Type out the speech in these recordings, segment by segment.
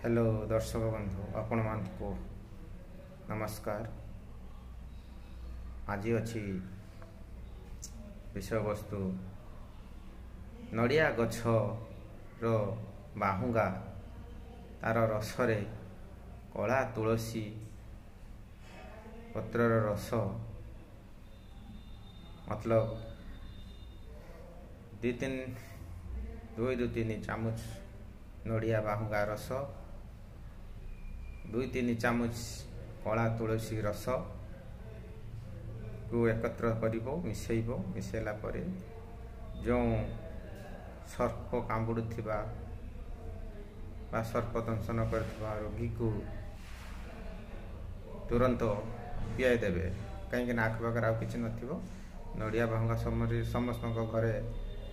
Hello दर्शक बंधु आपण मानक नमस्कार। आज अच्छी विषय वस्तु नड़िया गछर बाहुंगा तार रसरे कला तुलसी पत्रर रस मतलब दु तीन चामच नड़िया बाहुंगा रस 2-3 चामच कला तुलसी रस को एकत्र करिबो मिसेइबो। मिसेला परे जो सर्प कामुड़ुथिबा बा सर्प दंशन करथिबा रोगी को तुरंत पियाई देबे। कहीं आखपाखर आउ किछि नथिबो। नड़िया बाहुंगा समस्त घरे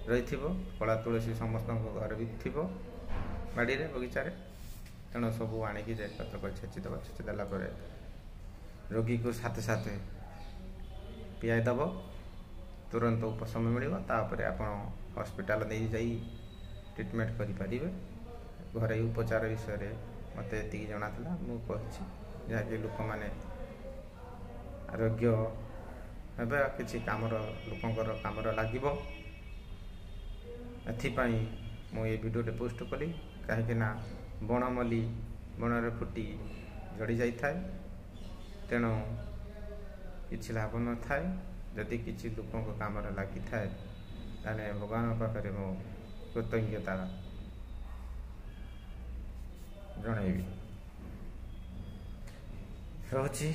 रही कला तुलसी समस्त घर भी थी बाड़ी बगीचा तेणु सब आणिकी एकत्र कर छेचिदेव। छेचिदेला रोगी को साथे साथे पियाई दब तुरंत उपशम मिल। तापर हॉस्पिटल नहीं जाई ट्रीटमेंट करें। घरे उपचार विषय मत ये जना मुझे जहाँकि लोक मैंने आरोग्य हे कि कम लोकर कम लगे एथिपाई मुझे भिडियो पोस्ट कली कहीं बनमल्ली बनरे फुटी झड़ी जाए तेणु किसी लाभ न थाए। जदि किसी लोकों कम लगी थाए ताने भगवान पाखे मो कृतज्ञता जनइबी। रहुची।